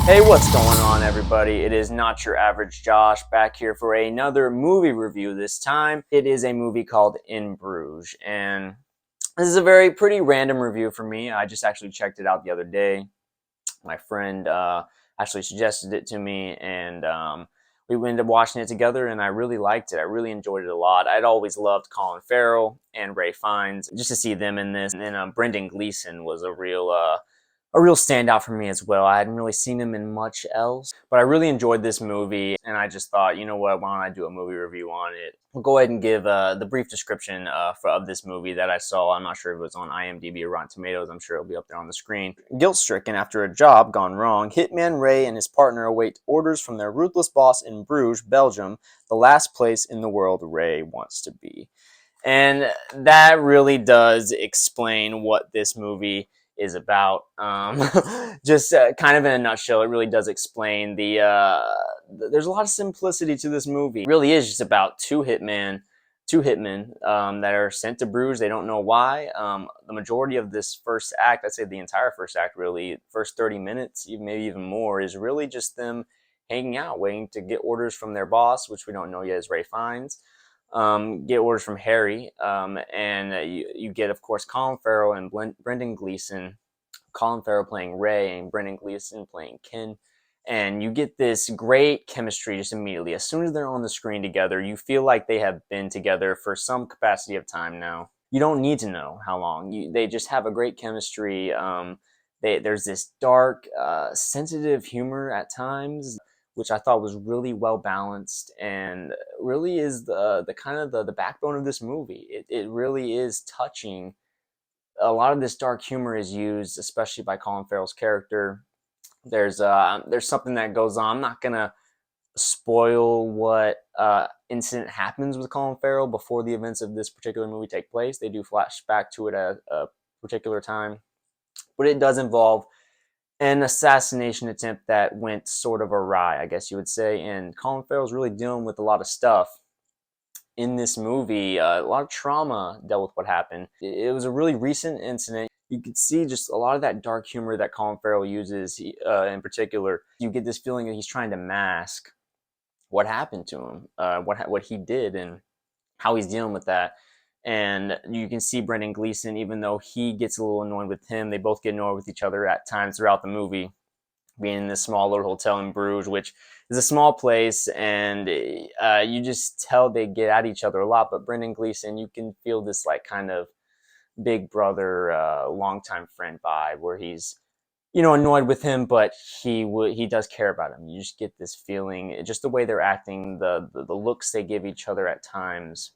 Hey, what's going on, everybody? It is not your average Josh back here for another movie review. This time, it is a movie called In Bruges, and this is a pretty random review for me. I just actually checked it out the other day. My friend actually suggested it to me, and we ended up watching it together, and I really liked it. I really enjoyed it a lot. I'd always loved Colin Farrell and Ray Fiennes. Just to see them in this, and then Brendan Gleeson was a real standout for me as well. I hadn't really seen him in much else, but I really enjoyed this movie, and I just thought, you know what, why don't I do a movie review on it? We'll go ahead and give the brief description of this movie that I saw. I'm not sure if it was on IMDb or Rotten Tomatoes. I'm sure it'll be up there on the screen. Guilt-stricken after a job gone wrong, hitman Ray and his partner await orders from their ruthless boss in Bruges, Belgium, the last place in the world Ray wants to be. And that really does explain what this movie is about. Just kind of in a nutshell, it really does explain there's a lot of simplicity to this movie. It really is just about two hitmen that are sent to Bruges. They don't know why. The majority of this first act, I'd say the entire first act, really, first 30 minutes, maybe even more, is really just them hanging out, waiting to get orders from their boss, which we don't know yet is Ray Fiennes. Get orders from Harry, and you get, of course, Colin Farrell and Brendan Gleeson. Colin Farrell playing Ray and Brendan Gleeson playing Ken. And you get this great chemistry just immediately. As soon as they're on the screen together, you feel like they have been together for some capacity of time now. You don't need to know how long. They just have a great chemistry. There's this dark, sensitive humor at times, which I thought was really well balanced and really is the kind of the backbone of this movie. It really is touching. A lot of this dark humor is used, especially by Colin Farrell's character. There's something that goes on. I'm not gonna spoil what incident happens with Colin Farrell before the events of this particular movie take place. They do flash back to it at a particular time, but it does involve an assassination attempt that went sort of awry, I guess you would say. And Colin Farrell's really dealing with a lot of stuff in this movie. A lot of trauma dealt with what happened. It was a really recent incident. You could see just a lot of that dark humor that Colin Farrell uses in particular. You get this feeling that he's trying to mask what happened to him, what he did, and how he's dealing with that. And you can see Brendan Gleeson, even though he gets a little annoyed with him, they both get annoyed with each other at times throughout the movie, being in this small little hotel in Bruges, which is a small place, and you just tell they get at each other a lot. But Brendan Gleeson, you can feel this like kind of big brother, longtime friend vibe, where he's annoyed with him, but he does care about him. You just get this feeling, just the way they're acting, the looks they give each other at times.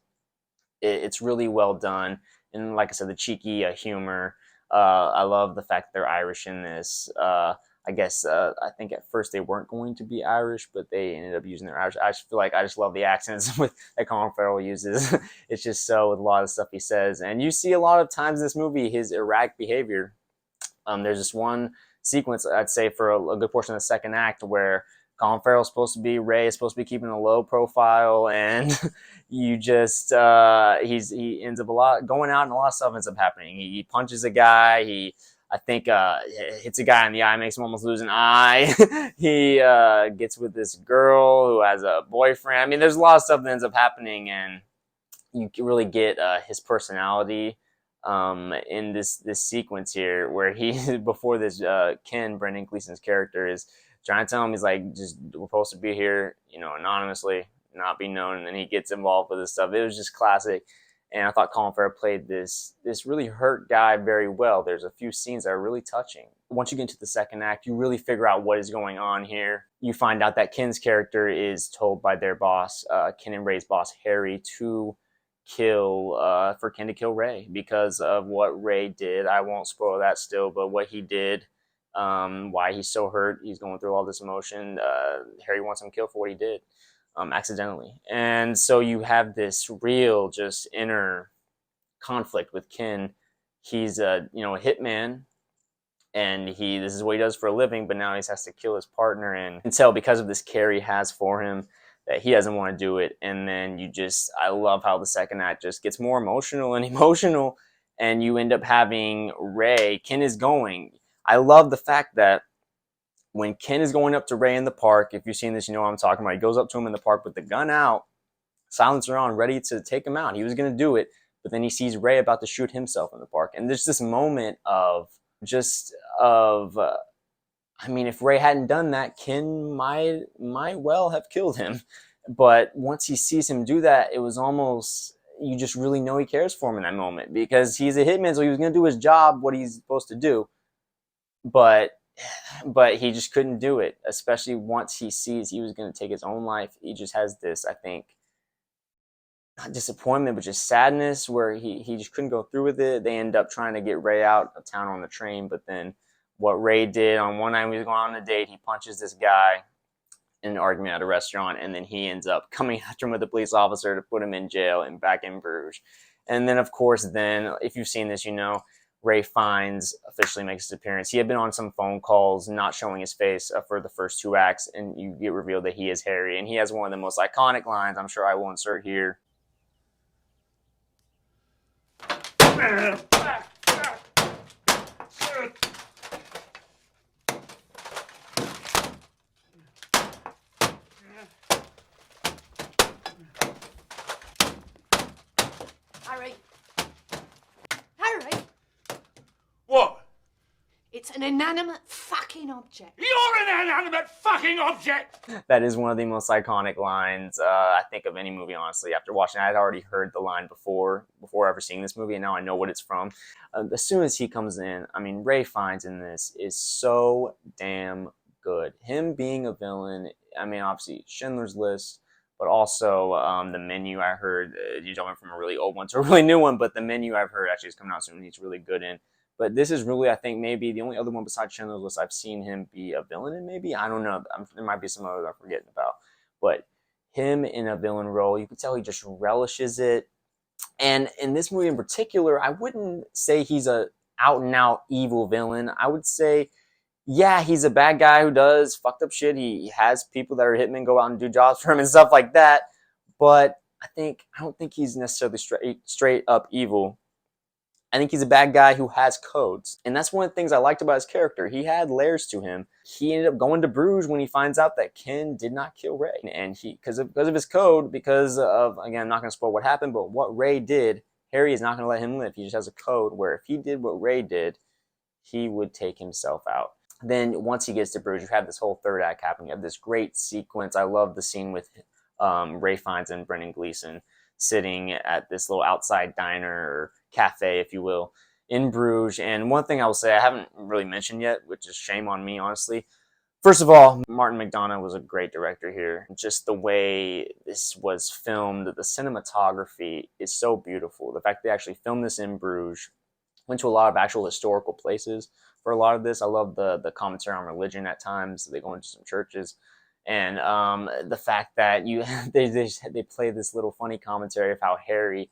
It's really well done, and like I said, the cheeky humor. I love the fact that they're Irish in this. I guess I think at first they weren't going to be Irish, but they ended up using their Irish. I just feel like I just love the accents that Colin Farrell uses. It's just so with a lot of stuff he says, and you see a lot of times in this movie his erratic behavior. There's this one sequence, I'd say, for a good portion of the second act where Colin Farrell's supposed to be Ray, is supposed to be keeping a low profile, and you just he ends up going out, and a lot of stuff ends up happening. He punches a guy. I think hits a guy in the eye, makes him almost lose an eye. He gets with this girl who has a boyfriend. I mean, there's a lot of stuff that ends up happening, and you really get his personality in this sequence here, where he before this Ken, Brendan Gleeson's character, is trying to tell him, he's like, just we're supposed to be here, anonymously, not be known, and then he gets involved with this stuff. It was just classic. And I thought Colin Farrell played this really hurt guy very well. There's a few scenes that are really touching. Once you get into the second act, you really figure out what is going on here. You find out that Ken's character is told by their boss, Ken and Ray's boss, Harry, for Ken to kill Ray because of what Ray did. I won't spoil that still, but what he did, why he's so hurt, he's going through all this emotion. Harry wants him killed for what he did. Accidentally. And so you have this real just inner conflict with Ken. He's a hitman, and this is what he does for a living, but now he has to kill his partner, and you can tell because of this care he has for him that he doesn't want to do it. And then I love how the second act just gets more emotional and emotional, and you end up having Ray. Ken is going. I love the fact that when Ken is going up to Ray in the park, if you've seen this, you know what I'm talking about. He goes up to him in the park with the gun out, silencer on, ready to take him out. He was going to do it, but then he sees Ray about to shoot himself in the park. And there's this moment of I mean, if Ray hadn't done that, Ken might well have killed him. But once he sees him do that, it was almost, you just really know he cares for him in that moment, because he's a hitman, so he was going to do his job, what he's supposed to do. But he just couldn't do it, especially once he sees he was going to take his own life. He just has this, I think, not disappointment, but just sadness, where he just couldn't go through with it. They end up trying to get Ray out of town on the train, but then what Ray did on one night when he was going on a date, he punches this guy in an argument at a restaurant, and then he ends up coming after him with a police officer to put him in jail and back in Bruges. And then, of course, if you've seen this, you know, Ray Fiennes officially makes his appearance. He had been on some phone calls, not showing his face for the first 2 acts, and you get revealed that he is Harry. And he has one of the most iconic lines, I'm sure I will insert here. Harry. What? It's an inanimate fucking object. You're an inanimate fucking object! That is one of the most iconic lines, I think, of any movie, honestly. After watching it, I had already heard the line before ever seeing this movie, and now I know what it's from. As soon as he comes in, I mean, Ray Fiennes in this is so damn good. Him being a villain, I mean, obviously, Schindler's List, but also The Menu, I heard, you jumping from a really old one to a really new one, but The Menu, I've heard, actually is coming out soon, and he's really good in. But this is really, I think, maybe the only other one besides Schindler's List I've seen him be a villain in, maybe. I don't know. There might be some others I'm forgetting about. But him in a villain role, you can tell he just relishes it. And in this movie in particular, I wouldn't say he's a out-and-out evil villain. I would say, yeah, he's a bad guy who does fucked up shit. He has people that are hitmen go out and do jobs for him and stuff like that. But I don't think he's necessarily straight up evil. I think he's a bad guy who has codes. And that's one of the things I liked about his character. He had layers to him. He ended up going to Bruges when he finds out that Ken did not kill Ray. And because of his code, because of, again, I'm not going to spoil what happened, but what Ray did, Harry is not going to let him live. He just has a code where if he did what Ray did, he would take himself out. Then once he gets to Bruges, you have this whole third act happening. You have this great sequence. I love the scene with Ray Fiennes and Brendan Gleeson sitting at this little outside diner or cafe, if you will, in Bruges. And one thing I will say I haven't really mentioned yet, which is shame on me, honestly. First of all, Martin McDonagh was a great director here. Just the way this was filmed, the cinematography is so beautiful. The fact they actually filmed this in Bruges, went to a lot of actual historical places for a lot of this. I love the commentary on religion at times. They go into some churches. And the fact that they play this little funny commentary of how Harry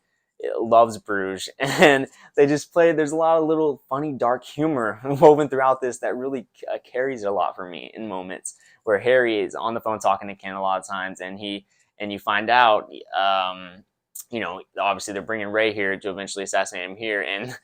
loves Bruges, and they just play. There's a lot of little funny, dark humor woven throughout this that really carries it a lot for me in moments where Harry is on the phone talking to Ken a lot of times, and you find out, you know, obviously they're bringing Ray here to eventually assassinate him here, and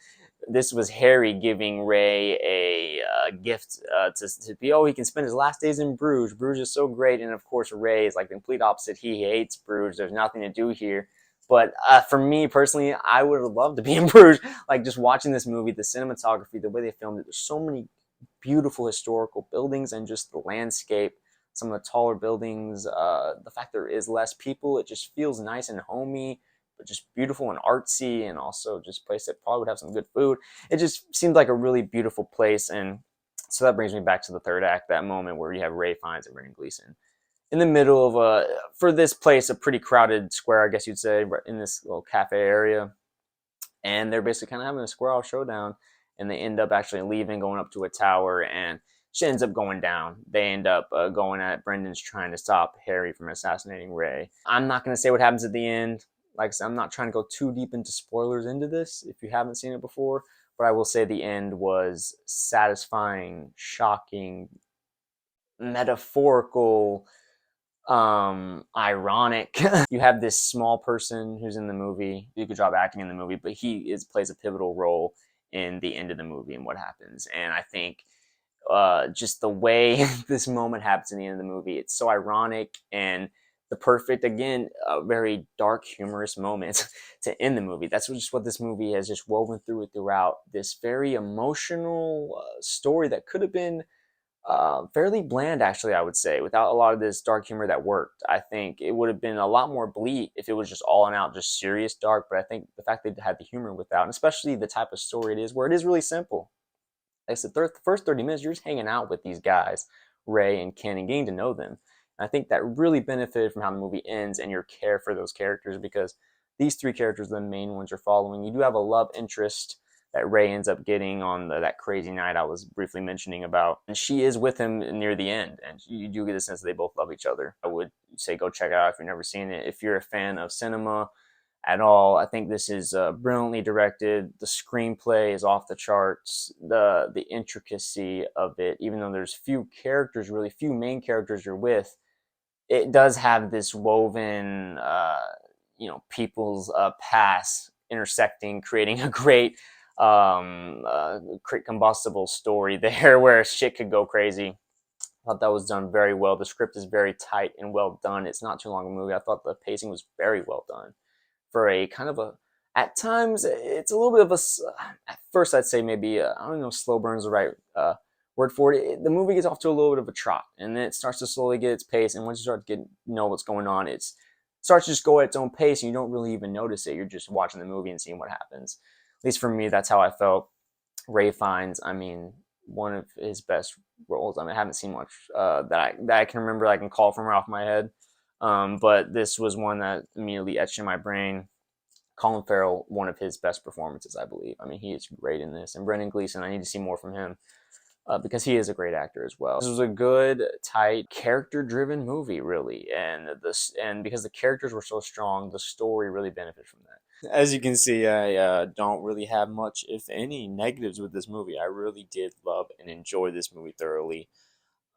this was Harry giving Ray a gift to be, he can spend his last days in Bruges. Bruges is so great. And of course, Ray is like the complete opposite. He hates Bruges. There's nothing to do here. But for me personally, I would have loved to be in Bruges. Like just watching this movie, the cinematography, the way they filmed it, there's so many beautiful historical buildings and just the landscape, some of the taller buildings, the fact there is less people, it just feels nice and homey, but just beautiful and artsy, and also just a place that probably would have some good food. It just seemed like a really beautiful place. And so that brings me back to the third act, that moment where you have Ray Fiennes and Brendan Gleeson in the middle of for this place, a pretty crowded square, I guess you'd say, in this little cafe area. And they're basically kind of having a square-off showdown, and they end up actually leaving, going up to a tower, and she ends up going down. They end up going at Brendan's trying to stop Harry from assassinating Ray. I'm not going to say what happens at the end. Like I said, I'm not trying to go too deep into spoilers into this if you haven't seen it before, but I will say the end was satisfying, shocking, metaphorical, ironic. You have this small person who's in the movie, do a good job acting in the movie, but he plays a pivotal role in the end of the movie and what happens. And I think just the way this moment happens in the end of the movie. It's so ironic and the perfect, again, very dark, humorous moment to end the movie. That's just what this movie has just woven through it throughout. This very emotional story that could have been fairly bland, actually, I would say, without a lot of this dark humor that worked. I think it would have been a lot more bleak if it was just all in out, just serious dark. But I think the fact they had the humor without, and especially the type of story it is, where it is really simple. Like I said, the first 30 minutes, you're just hanging out with these guys, Ray and Ken, and getting to know them. And I think that really benefited from how the movie ends and your care for those characters, because these three characters are the main ones you're following. You do have a love interest that Ray ends up getting on that crazy night I was briefly mentioning about. And she is with him near the end, and you do get a sense that they both love each other. I would say go check it out if you've never seen it. If you're a fan of cinema at all, I think this is brilliantly directed. The screenplay is off the charts. The intricacy of it, even though there's few characters, really few main characters you're with, it does have this woven, people's past intersecting, creating a great combustible story there where shit could go crazy. I thought that was done very well. The script is very tight and well done. It's not too long a movie. I thought the pacing was very well done for a kind of a, at times it's a little bit of a, at first I'd say maybe I don't know, slow burn is the right word for it. The movie gets off to a little bit of a trot, and then it starts to slowly get its pace, and once you start to know what's going on, it starts to just go at its own pace, and you don't really even notice it. You're just watching the movie and seeing what happens. At least for me, that's how I felt. Ray Fiennes, I mean, one of his best roles. I mean, I haven't seen much that I can remember, I can call from right off my head. But this was one that immediately etched in my brain. Colin Farrell, one of his best performances, I believe. I mean, he is great in this. And Brendan Gleeson, I need to see more from him because he is a great actor as well. This was a good, tight, character-driven movie, really. And because the characters were so strong, the story really benefited from that. As you can see, I don't really have much, if any, negatives with this movie. I really did love and enjoy this movie thoroughly.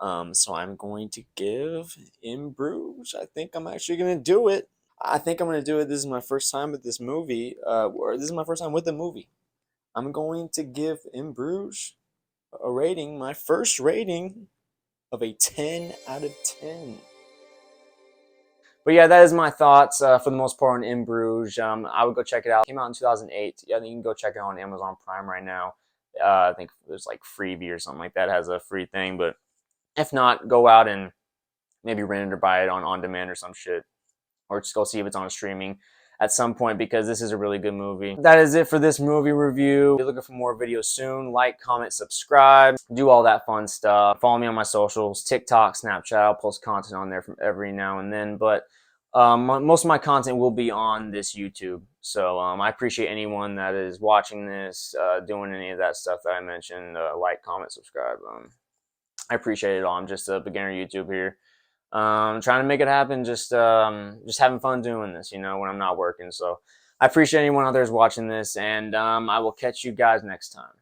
So I'm going to give In Bruges. I think I'm actually going to do it. I think I'm going to do it. This is my first time with this movie, or this is my first time with the movie. I'm going to give In Bruges a rating, my first rating of a 10 out of 10. But yeah, that is my thoughts for the most part on In Bruges. I would go check it out. It came out in 2008. Yeah, you can go check it out on Amazon Prime right now. I think there's like Freebie or something like that. It has a free thing, but if not, go out and maybe rent it or buy it on demand or some shit. Or just go see if it's on streaming at some point, because this is a really good movie. That is it for this movie review. If you're looking for more videos soon, like, comment, subscribe, do all that fun stuff. Follow me on my socials, TikTok, Snapchat. I'll post content on there from every now and then, but most of my content will be on this YouTube. So I appreciate anyone that is watching this, doing any of that stuff that I mentioned. Like, comment, subscribe. I appreciate it all. I'm just a beginner YouTube here. Trying to make it happen, just having fun doing this, when I'm not working. So I appreciate anyone out there who's watching this, and I will catch you guys next time.